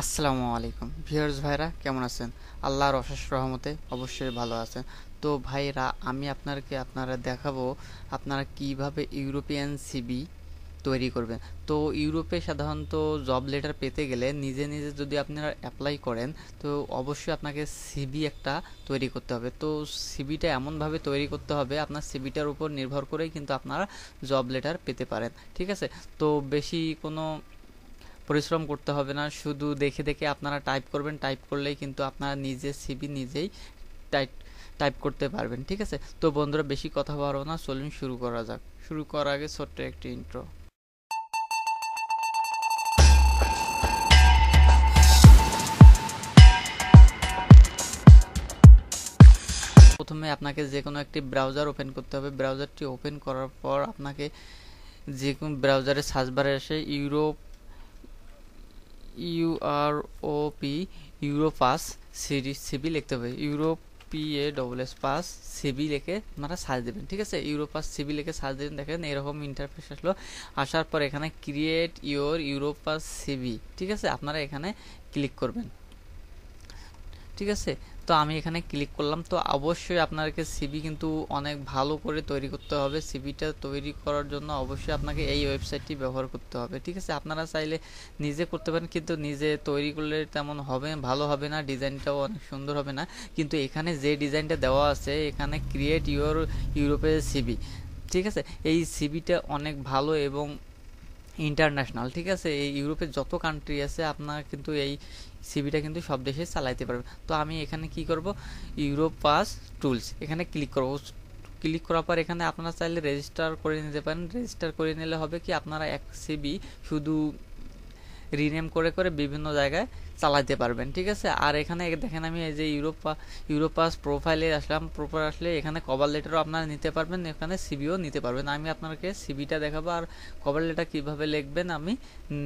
আসসালামু আলাইকুম ভিউয়ার্স ভাইরা, কেমন আছেন? আল্লাহর অশেষ রহমতে অবশ্যই ভালো আছেন। তো ভাইরা, আমি আপনারা দেখাবো আপনারা কিভাবে ইউরোপিয়ান সিবি তৈরি করবেন। তো ইউরোপে সাধারণত জব লেটার পেতে গেলে নিজে নিজে যদি আপনারা অ্যাপ্লাই করেন, তো অবশ্যই আপনাকে সিবি একটা তৈরি করতে হবে। তো সিবিটা এমনভাবে তৈরি করতে হবে, আপনার সিবিটার উপর নির্ভর করেই কিন্তু আপনারা জব লেটার পেতে পারেন। ঠিক আছে? তো বেশি কোনো পরিশ্রম করতে হবে না, শুধু দেখে দেখে আপনারা টাইপ করবেন, টাইপ করলেই কিন্তু আপনারা নিজে সিভি নিজেই টাইপ টাইপ করতে পারবেন। ঠিক আছে? তো বন্ধুরা, বেশি কথা বাড়াবো না, চলুন শুরু করা যাক। শুরু করার আগে ছোট্ট একটি ইন্ট্রো। প্রথমে আপনাকে যে কোনো একটি ব্রাউজার ওপেন করতে হবে। ব্রাউজারটি ওপেন করার পর আপনাকে যে কোনো ব্রাউজারে সার্চ বারে এসে ইউরোপাস সিবি লিখতে হবে। ইউরোপিএস পাস সিবি লিখে আপনারা সার্চ দেবেন। ঠিক আছে? ইউরোপাস সিবি লিখে সার্চ দেবেন, দেখেন এরকম ইন্টারফেস আসলো। আসার পর এখানে ক্রিয়েট ইউরোপাস সিবি, ঠিক আছে, আপনারা এখানে ক্লিক করবেন। ঠিক আছে? তো আমি এখানে ক্লিক করলাম। তো অবশ্যই আপনাকে সিবি কিন্তু অনেক ভালো করে তৈরি করতে হবে। সিবিটা তৈরি করার জন্য অবশ্যই আপনাকে এই ওয়েবসাইটটি ব্যবহার করতে হবে। ঠিক আছে? আপনারা চাইলে নিজে করতে পারেন, কিন্তু নিজে তৈরি করলে তেমন ভালো হবে না, ডিজাইনটাও অনেক সুন্দর হবে না। কিন্তু এখানে যে ডিজাইনটা দেওয়া আছে, এখানে ক্রিয়েট ইউরোপের সিবি, ঠিক আছে, এই সিবিটা অনেক ভালো এবং ইন্টারন্যাশনাল। ঠিক আছে? এই ইউরোপের যত কান্ট্রি আছে আপনারা কিন্তু এই সিবিটা কিন্তু সব দেশে চালাইতে পারবেন। তো আমি এখানে কি করব, ইউরোপাস টুলস এখানে ক্লিক করব। ক্লিক করার পর এখানে আপনারা চাইলে রেজিস্টার করে নিতে পারেন। রেজিস্টার করে নিলে হবে কি, আপনারা এক সিবি শুধু রিনেম করে করে বিভিন্ন জায়গায় চালাতে পারবেন। ঠিক আছে? আর এখানে দেখেন আমি এই যে ইউরোপাস প্রোফাইলে আসলাম। প্রোফাইল আসলে এখানে কভার লেটারও আপনারা নিতে পারবেন, এখানে সিবিও নিতে পারবেন। আমি আপনাকে সিবিটা দেখাবো, আর কভার লেটার কীভাবে লিখবেন আমি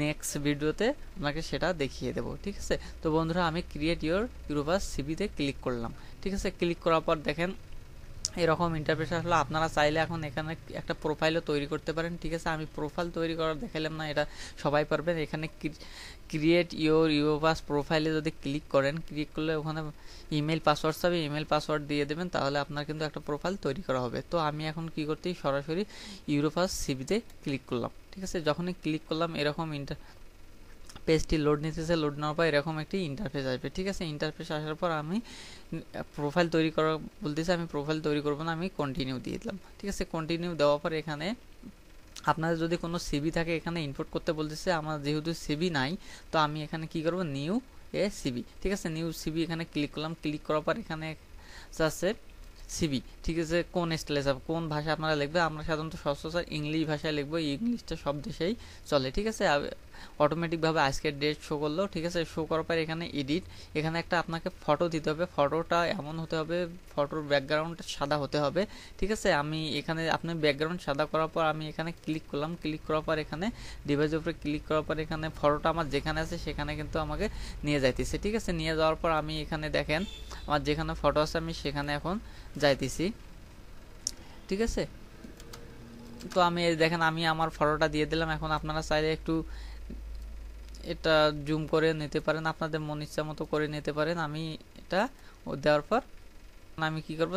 নেক্সট ভিডিওতে আপনাকে সেটা দেখিয়ে দেবো। ঠিক আছে? তো বন্ধুরা, আমি ক্রিয়েট ইউরোপাস সিবিতে ক্লিক করলাম। ঠিক আছে? ক্লিক করার পর দেখেন এরকম ইন্টারফেস আসলে। আপনারা চাইলে এখন এখানে একটা প্রোফাইলও তৈরি করতে পারেন। ঠিক আছে? আমি প্রোফাইল তৈরি করার দেখালাম না, এটা সবাই পারবেন। এখানে ক্রিয়েট ইউরোপাস প্রোফাইলে যদি ক্লিক করেন, ক্লিক করলে ওখানে ইমেল পাসওয়ার্ড চাবে, ইমেল পাসওয়ার্ড দিয়ে দেবেন, তাহলে আপনার কিন্তু একটা প্রোফাইল তৈরি করা হবে। তো আমি এখন কি করতে, সরাসরি ইউরোপাস সিবিতে ক্লিক করলাম। ঠিক আছে? যখনই ক্লিক করলাম এরকম পেজটি লোড নিতেছে। লোড নেওয়ার পর এরকম একটি ইন্টারফেস আসবে। ঠিক আছে? ইন্টারফেস আসার পর আমি প্রোফাইল তৈরি করা বলতেছি, আমি প্রোফাইল তৈরি করবো না, আমি কন্টিনিউ দিয়ে দিলাম। ঠিক আছে? কন্টিনিউ দেওয়ার পর এখানে আপনাদের যদি কোনো সিবি থাকে এখানে ইনপুট করতে বলতেছে। আমার যেহেতু সিবি নাই, তো আমি এখানে কি করব, নিউ সিবি। ঠিক আছে? নিউ সিবি এখানে ক্লিক করলাম। ক্লিক করার পর এখানে আছে সিবি। ঠিক আছে? কোন স্টাইলে যাব, কোন ভাষা আপনারা লিখবে, আমরা সাধারণত সচরাচর ইংলিশ ভাষায় লিখবো। ইংলিশটা সব দেশেই চলে। ঠিক আছে? অটোমেটিকভাবে আজকের ডেট শো করলো। ঠিক আছে? শো করার পর এখানে এডিট, এখানে একটা আপনাকে ফটো দিতে হবে। ফটোটা এমন হতে হবে, ফটোর ব্যাকগ্রাউন্ড সাদা হতে হবে। ঠিক আছে? আমি এখানে আপনি ব্যাকগ্রাউন্ড সাদা করার পর আমি এখানে ক্লিক করলাম। ক্লিক করার পর এখানে ডিভাইসের উপরে ক্লিক করার পর এখানে ফটোটা আমার যেখানে আছে সেখানে কিন্তু আমাকে নিয়ে যাইতেছে। ঠিক আছে? নিয়ে যাওয়ার পর আমি এখানে দেখেন আমার যেখানে ফটো আছে আমি সেখানে এখন যাইতেছি। ঠিক আছে? তো আমি দেখেন আমি আমার ফটোটা দিয়ে দিলাম। এখন আপনারা চাইলে একটু এটা জুম করে নিতে পারেন, আপনাদের মন ইচ্ছা মতো করে নিতে পারেন। আমি এটা দেওয়ার পর আমি কি করব,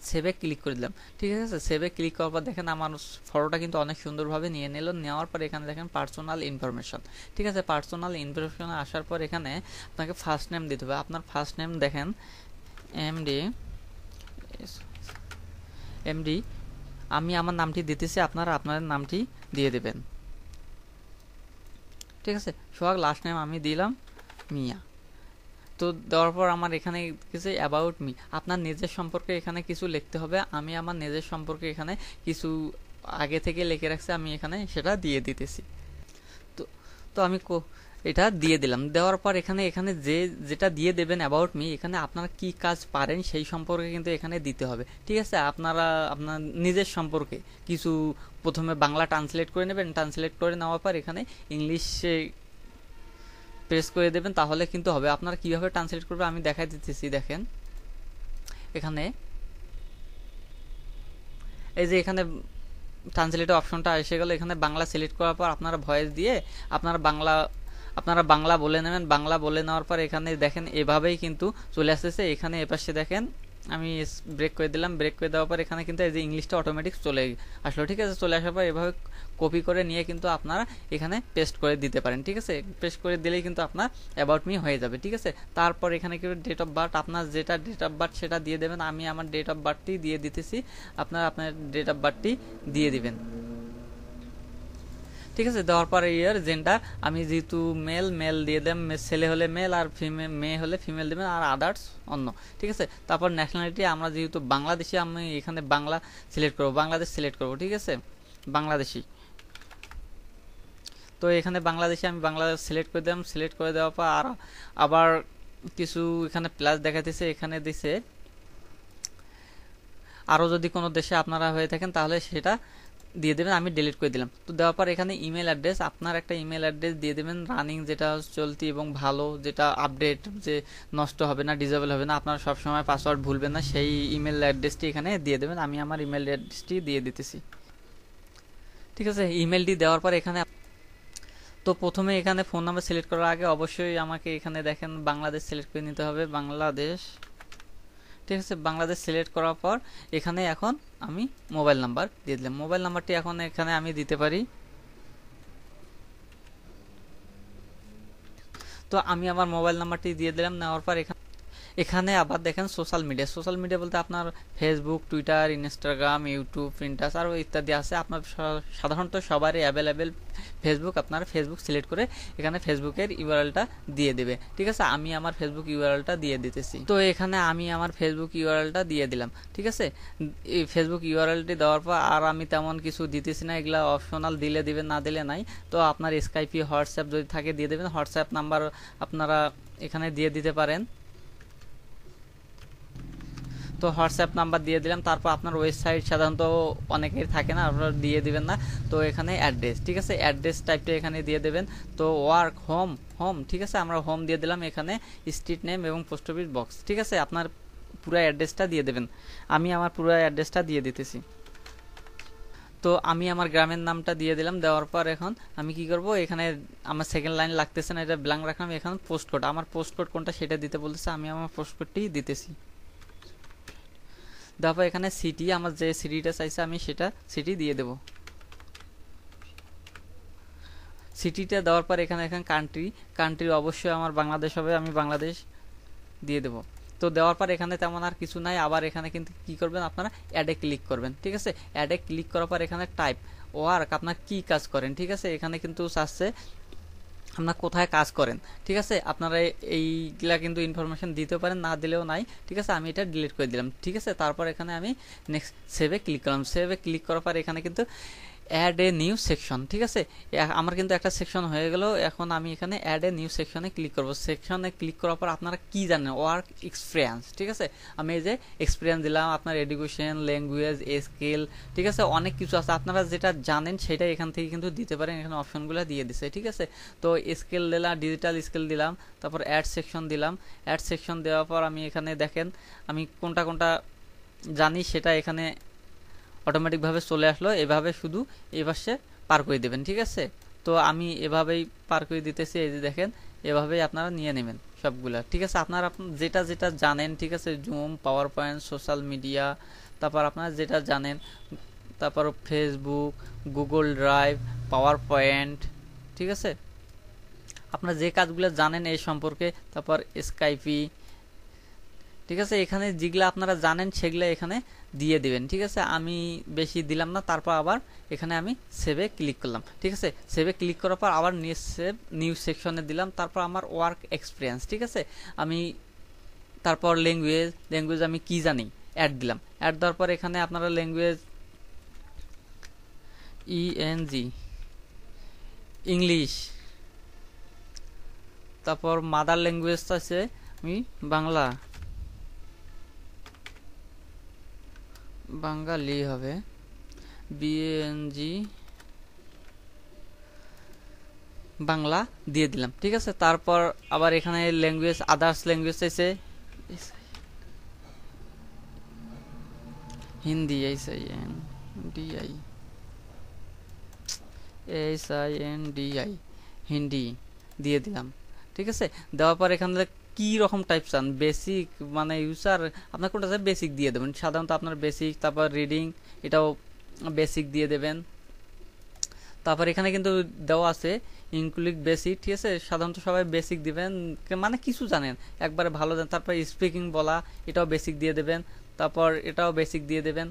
সেভে ক্লিক করে দিলাম। ঠিক আছে? সেভে ক্লিক করার পর দেখেন আমার ফটোটা কিন্তু অনেক সুন্দরভাবে নিয়ে নিল। নেওয়ার পর এখানে দেখেন পার্সোনাল ইনফরমেশন। ঠিক আছে? পার্সোনাল ইনফরমেশন আসার পর এখানে আপনাকে ফার্স্ট নেম দিতে হবে। আপনার ফার্স্ট নেম দেখেন এমডি, আমি আমার নামটি দিতেছি, আপনারা আপনাদের নামটি দিয়ে দেবেন। ঠিক আছে? সোহাগ। লাস্ট নেম আমি দিলাম মিয়া। তো দেওয়ার পর আমার এখানে কিছু অ্যাবাউট মি, আপনার নিজের সম্পর্কে এখানে কিছু লিখতে হবে। আমি আমার নিজের সম্পর্কে এখানে কিছু আগে থেকে লিখে রাখছি, আমি এখানে সেটা দিয়ে দিতেছি। তো তো আমি এটা দিয়ে দিলাম। দেওয়ার পর এখানে যেটা দিয়ে দেবেন অ্যাবাউট মি, এখানে আপনারা কি কাজ পারেন সেই সম্পর্কে কিন্তু এখানে দিতে হবে। ঠিক আছে? আপনারা আপনার নিজের সম্পর্কে কিছু প্রথমে বাংলা ট্রান্সলেট করে নেবেন। ট্রান্সলেট করে নেওয়ার পর এখানে ইংলিশে প্রেস করে দেবেন, তাহলে কিন্তু হবে। আপনারা কিভাবে ট্রান্সলেট করবে আমি দেখাই দিতেছি। দেখেন এখানে এই যে এখানে ট্রান্সলেটের অপশনটা এসে গেল। এখানে বাংলা সিলেক্ট করার পর আপনারা ভয়েস দিয়ে আপনারা বাংলা আপনারা বাংলা বলে নেবেন। বাংলা বলে নেওয়ার পর এখানে দেখেন এভাবেই কিন্তু চলে আসতেছে। এখানে এপাশে দেখেন আমি ব্রেক করে দিলাম। ব্রেক করে দেওয়ার পর এখানে কিন্তু এই যে ইংলিশটা অটোমেটিক চলে আসলো, ঠিক আছে। চলে আসার পর এভাবে কপি করে নিয়ে কিন্তু আপনারা এখানে পেস্ট করে দিতে পারেন, ঠিক আছে। পেস্ট করে দিলেই কিন্তু আপনার অ্যাবাউট মি হয়ে যাবে, ঠিক আছে। তারপর এখানে কিন্তু ডেট অফ বার্থ, আপনার যেটা ডেট অফ বার্থ সেটা দিয়ে দেবেন। আমি আমার ডেট অফ বার্থটি দিয়ে দিতেছি, আপনারা আপনার ডেট অফ বার্থটি দিয়ে দিবেন, ঠিক আছে। দেওয়ার পরে ইয়ার জেন্ডার আমি যেহেতু মেল মেল দিয়ে দেন, ছেলে হলে মেল আর ফিমেল মেয়ে হলে ফিমেল দেবেন, আর আদার্স অন্য, ঠিক আছে। তারপর ন্যাশনালিটি আমরা যেহেতু বাংলাদেশি, আমি এখানে বাংলা সিলেক্ট করব, বাংলাদেশ সিলেক্ট করব, ঠিক আছে, বাংলাদেশি। তো এখানে বাংলাদেশে আমি বাংলাদেশ সিলেক্ট করে দিলাম। সিলেক্ট করে দেওয়ার পর আর আবার কিছু এখানে প্লাস দেখাতেছে, এখানে দিছে আরও যদি কোনো দেশে আপনারা হয়ে থাকেন তাহলে সেটা দিয়ে দেবেন। আমি ডিলিট করে দিলাম। তো দেওয়ার পর এখানে ইমেল অ্যাড্রেস, আপনার একটা ইমেল অ্যাড্রেস দিয়ে দেবেন, রানিং যেটা চলতি এবং ভালো, যেটা আপডেট, যে নষ্ট হবে না, ডিজেবল হবে না, আপনারা সবসময় পাসওয়ার্ড ভুলবেন না, সেই ইমেল অ্যাড্রেসটি এখানে দিয়ে দেবেন। আমি আমার ইমেল অ্যাড্রেসটি দিয়ে দিতেছি, ঠিক আছে। ইমেলটি দেওয়ার পর এখানে তো প্রথমে এখানে ফোন নাম্বার সিলেক্ট করার আগে অবশ্যই আমাকে এখানে দেখেন বাংলাদেশ সিলেক্ট করে নিতে হবে, বাংলাদেশ, ঠিক আছে। বাংলাদেশ সিলেক্ট করার পর এখানে এখন আমি মোবাইল নাম্বার দিয়ে দিলাম। মোবাইল নাম্বারটি এখন এখানে আমি দিতে পারি। তো আমি আমার মোবাইল নাম্বারটি দিয়ে দিলাম। নেওয়ার পর এখানে আবার দেখেন সোশ্যাল মিডিয়া। সোশ্যাল মিডিয়া বলতে আপনার ফেসবুক, টুইটার, ইনস্টাগ্রাম, ইউটিউব, প্রিন্টাস আরও ইত্যাদি আছে। আপনার সাধারণত সবারই অ্যাভেলেবেল ফেসবুক, আপনারা ফেসবুক সিলেক্ট করে এখানে ফেসবুকের ইউআরএলটা দিয়ে দেবে, ঠিক আছে। আমি আমার ফেসবুক ইউআরএলটা দিয়ে দিতেছি। তো এখানে আমি আমার ফেসবুক ইউআরএলটা দিয়ে দিলাম, ঠিক আছে। এই ফেসবুক ইউআরএলটি দেওয়ার পর আর আমি তেমন কিছু দিতেছি না, এগুলা অপশনাল, দিলে দিবেন না দিলে নাই। তো আপনার স্কাইপি, হোয়াটসঅ্যাপ যদি থাকে দিয়ে দেবেন। হোয়াটসঅ্যাপ নাম্বার আপনারা এখানে দিয়ে দিতে পারেন। তো হোয়াটসঅ্যাপ নাম্বার দিয়ে দিলাম। তারপর আপনার ওয়েবসাইট সাধারণত অনেকের থাকে না, আপনারা দিয়ে দিবেন না। তো এখানে অ্যাড্রেস, ঠিক আছে, অ্যাড্রেস টাইপটা এখানে দিয়ে দেবেন। তো ওয়ার্ক, হোম, হোম, ঠিক আছে, আমরা হোম দিয়ে দিলাম। এখানে স্ট্রিট নেম এবং পোস্ট অফিস বক্স, ঠিক আছে, আপনার পুরো অ্যাড্রেসটা দিয়ে দেবেন। আমি আমার পুরো অ্যাড্রেসটা দিয়ে দিতেছি। তো আমি আমার গ্রামের নামটা দিয়ে দিলাম। দেওয়ার পর এখন আমি কি করব, এখানে আমার সেকেন্ড লাইন লাগতেছে না, এটা ব্ল্যাঙ্ক রাখলাম। এখন পোস্ট কোড, আমার পোস্ট কোড কোনটা সেটা দিতে বলতেছে, আমি আমার পোস্ট কোডটি দিতেছি। তারপর এখানে সিটি, আমার যে সিটিটা চাইছে আমি সেটা সিটি দিয়ে দেব। সিটিটা দেওয়ার পর এখানে কান্ট্রি, কান্ট্রি অবশ্যই আমার বাংলাদেশ হবে, আমি বাংলাদেশ দিয়ে দেব। তো দেওয়ার পর এখানে তেমন আর কিছু নাই। আবার এখানে কিন্তু কি করবেন, আপনারা অ্যাডে ক্লিক করবেন, ঠিক আছে। অ্যাডে ক্লিক করার পর এখানে টাইপ ওয়ার্ক, আপনার কি কাজ করেন, ঠিক আছে। এখানে কিন্তু চাচ্ছে আপনার কোথায় কাজ করেন, ঠিক আছে। আপনারা এইগুলা কিন্তু ইনফরমেশন দিতে পারেন, না দিলেও নাই, ঠিক আছে। আমি এটা ডিলিট করে দিলাম, ঠিক আছে। তারপর এখানে আমি নেক্সট সেভে ক্লিক করলাম। সেভে ক্লিক করার পর এখানে কিন্তু অ্যাড এ নিউ সেকশন, ঠিক আছে। আমার কিন্তু একটা সেকশন হয়ে গেল। এখন আমি এখানে অ্যাড এ নিউ সেকশনে ক্লিক করব। সেকশনে ক্লিক করার পর আপনারা কি জানেন, ওয়ার্ক এক্সপিরিয়েন্স, ঠিক আছে। আমি এই যে এক্সপিরিয়েন্স দিলাম, আপনার এডুকেশন, ল্যাঙ্গুয়েজ, স্কিল, ঠিক আছে, অনেক কিছু আছে। আপনারা যেটা জানেন সেটা এখান থেকে কিন্তু দিতে পারেন, এখানে অপশনগুলো দিয়ে দিছে, ঠিক আছে। তো স্কিল দিলাম, ডিজিটাল স্কিল দিলাম, তারপর অ্যাড সেকশন দিলাম। অ্যাড সেকশন দেওয়ার পর আমি এখানে দেখেন আমি কোনটা কোনটা জানি সেটা এখানে অটোমেটিকভাবে চলে আসলো। এভাবে শুধু এই পাশে পার করে দেবেন, ঠিক আছে। তো আমি এভাবেই পার করে দিতেছি, এই যে দেখেন, এভাবেই আপনারা নিয়ে নেবেন সবগুলা, ঠিক আছে। আপনারা যেটা যেটা জানেন, ঠিক আছে, zoom, power point, social media, তারপর আপনারা যেটা জানেন, তারপর Facebook, Google drive, power point, ঠিক আছে, আপনারা যে কাজগুলো জানেন এই সম্পর্কে, তারপর স্কাইপি, ঠিক আছে। এখানে যেগুলো আপনারা জানেন সেগুলো এখানে দিয়ে দিবেন, ঠিক আছে। আমি বেশি দিলাম না। তারপর আবার এখানে আমি সেভে ক্লিক করলাম, ঠিক আছে। সেভে ক্লিক করার পর আবার সেভ নিউ সেকশনে দিলাম। তারপর আমার ওয়ার্ক এক্সপিরিয়েন্স, ঠিক আছে। আমি তারপর ল্যাঙ্গুয়েজ, ল্যাঙ্গুয়েজ আমি কি জানি অ্যাড দিলাম। অ্যাড দেওয়ার পর এখানে আপনারা ল্যাঙ্গুয়েজ ইএনজি, ইংলিশ, তারপর মাদার ল্যাঙ্গুয়েজটা আছে আমি বাংলা, বাঙালি হবে, বিএনজি, বাংলা দিয়ে দিলাম, ঠিক আছে। তারপর আবার এখানে ল্যাঙ্গুয়েজ, আদার্স ল্যাঙ্গুয়েজ আছে হিন্দি, HINDI, হিন্দি, দিয়ে দিলাম। ঠিক আছে, দেওয়ার পর এখানে কি রকম টাইপ চান, বেসিক মানে ইউজার, আপনার কোনটা চাই বেসিক দিয়ে দেবেন। সাধারণত আপনার বেসিক, তারপর রিডিং এটাও বেসিক দিয়ে দেবেন। তারপর এখানে কিন্তু দেওয়া আছে ইনক্লুড বেসিক, ঠিক আছে, সাধারণত সবাই বেসিক দিবেন, মানে কিছু জানেন একবারে ভালো জানেন। তারপর স্পিকিং বলা, এটাও বেসিক দিয়ে দেবেন। তারপর এটাও বেসিক দিয়ে দেবেন,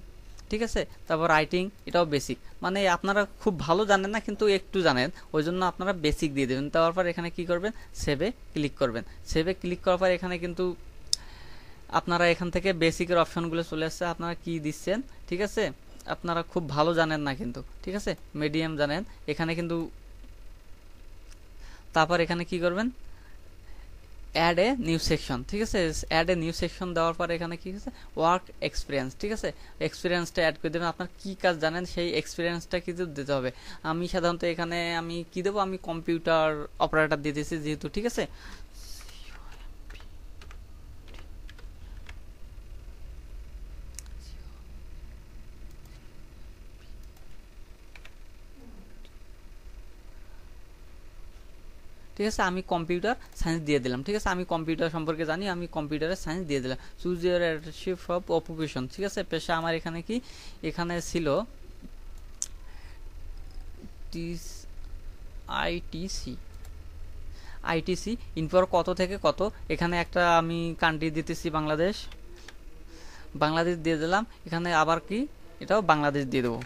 ঠিক আছে। তারপর রাইটিং, এটাও বেসিক, মানে আপনারা খুব ভালো জানেন না কিন্তু একটু জানেন, ওই জন্য আপনারা বেসিক দিয়ে দেবেন। তারপর এখানে কি করবেন, সেভে ক্লিক করবেন। সেভে ক্লিক করার পর এখানে কিন্তু আপনারা এখান থেকে বেসিকের অপশনগুলো চলে আসছে, আপনারা কি দিচ্ছেন, ঠিক আছে। আপনারা খুব ভালো জানেন না কিন্তু, ঠিক আছে, মিডিয়াম জানেন এখানে কিন্তু। তারপর এখানে কি করবেন, অ্যাড এ নিউ সেকশন, ঠিক আছে। অ্যাড এ নিউ সেকশন দেওয়ার পর এখানে কি আছে, ওয়ার্ক এক্সপিরিয়েন্স, ঠিক আছে, এক্সপিরিয়েন্সটা অ্যাড করে দেবেন। আপনার কি কাজ জানেন সেই এক্সপিরিয়েন্সটা কিন্তু দিতে হবে। আমি সাধারণত এখানে আমি কি দেবো, আমি কম্পিউটার অপারেটর দিয়ে দিয়েছি যেহেতু, ঠিক আছে। ঠিক আছে, আমি কম্পিউটার সায়েন্স দিয়ে দিলাম, ঠিক আছে, আমি কম্পিউটার সম্পর্কে জানি, আমি কম্পিউটারের সায়েন্স দিয়ে দিলাম। Choose your ship of occupation, ঠিক আছে, পেশা আমার এখানে কি, এখানে ছিল আইটিসি, আইটিসি ইনফর কত থেকে কত, এখানে একটা আমি কান্ট্রি দিতেছি বাংলাদেশ, বাংলাদেশ দিয়ে দিলাম। এখানে আবার কি, এটাও বাংলাদেশ দিয়ে দেবো।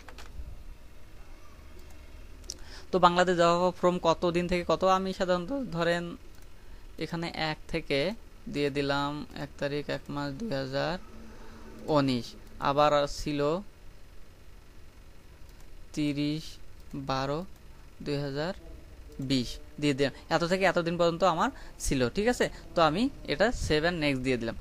তো বাংলাদেশ যাওয়া ফ্রম কত দিন থেকে কত, আমি সাধারণত ধরেন এখানে 1 থেকে দিয়ে দিলাম 1 তারিখ 1 মাস 2019, আবার ছিল 30/12/2020 দিয়ে দিলাম। এত থেকে এতদিন পর্যন্ত আমার ছিল, ঠিক আছে। তো আমি এটা 7 নেক্সট দিয়ে দিলাম।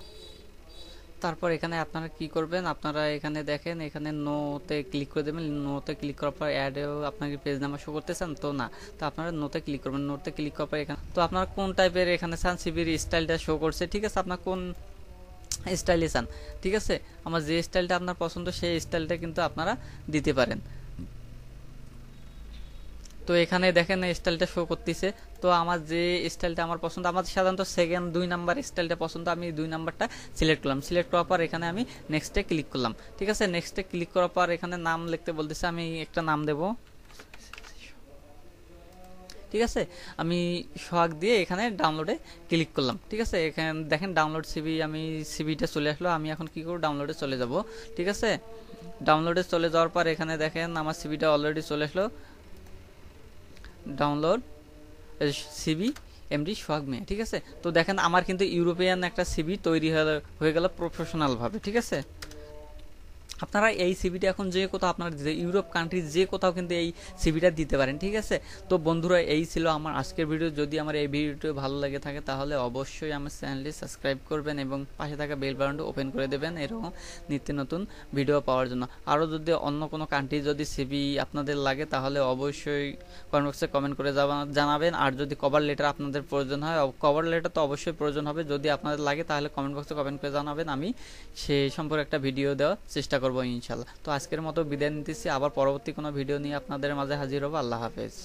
তারপর এখানে আপনারা কি করবেন, আপনারা এখানে দেখেন, এখানে নোতে ক্লিক করে দেবেন। নোতে ক্লিক করার পর অ্যাডেও আপনাকে পেজ নাম্বার শো করতে চান তো না, তো আপনারা নোতে ক্লিক করবেন। নোতে ক্লিক করার পর এখানে তো আপনারা কোন টাইপের এখানে চান, সিবির স্টাইলটা শো করছে, ঠিক আছে, আপনার কোন স্টাইলে চান, ঠিক আছে। আমার যে স্টাইলটা আপনার পছন্দ সেই স্টাইলটা কিন্তু আপনারা দিতে পারেন। তো এখানে দেখেন স্টাইলটা শো করতেছে। তো আমার যে স্টাইলটা আমার পছন্দ, আমার সাধারণত সেকেন্ড 2 নাম্বার স্টাইলটা পছন্দ, আমি 2 নাম্বারটা সিলেক্ট করলাম। সিলেক্ট করার পর এখানে আমি নেক্সটে ক্লিক করলাম, ঠিক আছে। নেক্সটে ক্লিক করার পর এখানে নাম লিখতে বলতেছে, আমি একটা নাম দেব, ঠিক আছে। আমি সোহাগ দিয়ে এখানে ডাউনলোডে ক্লিক করলাম, ঠিক আছে। এখানে দেখেন ডাউনলোড সিবি, আমি সিবিটা চলে আসলো। আমি এখন কি করব, ডাউনলোডে চলে যাব, ঠিক আছে। ডাউনলোডে চলে যাওয়ার পর এখানে দেখেন আমার সিবিটা অলরেডি চলে আসলো। ডাউনলোড সিবি এমডি সোহাগ মিয়া, ঠিক আছে। তো দেখেন আমার কিন্তু ইউরোপিয়ান একটা সিবি তৈরি হয়ে গেল প্রফেশনাল ভাবে, ঠিক আছে। আপনারা এই সিবিটা এখন যে কোথাও, আপনার ইউরোপ কান্ট্রি যে কোথাও কিন্তু এই সিবিটা দিতে পারেন, ঠিক আছে। তো বন্ধুরা এই ছিল আমার আজকের ভিডিও। যদি আমার এই ভিডিওটি ভালো লাগে থাকে তাহলে অবশ্যই আমার চ্যানেলটি সাবস্ক্রাইব করবেন এবং পাশে থাকা বেল বাটনটি ওপেন করে দেবেন এরকম নিত্য নতুন ভিডিও পাওয়ার জন্য। আরও যদি অন্য কোনো কান্ট্রি যদি সিবি আপনাদের লাগে তাহলে অবশ্যই কমেন্ট বক্সে কমেন্ট করে জানাবেন। আর যদি কভার লেটার আপনাদের প্রয়োজন হয়, কভার লেটার তো অবশ্যই প্রয়োজন হবে, যদি আপনাদের লাগে তাহলে কমেন্ট বক্সে কমেন্ট করে জানাবেন, আমি সেই সম্পর্কে একটা ভিডিও দেওয়ার চেষ্টা করবো ইনশাল্লাহ। তো আজকের মতো বিদায় নিতেছি, আবার পরবর্তী কোনো ভিডিও নিয়ে আপনাদের মাঝে হাজির হবো। আল্লাহ হাফেজ।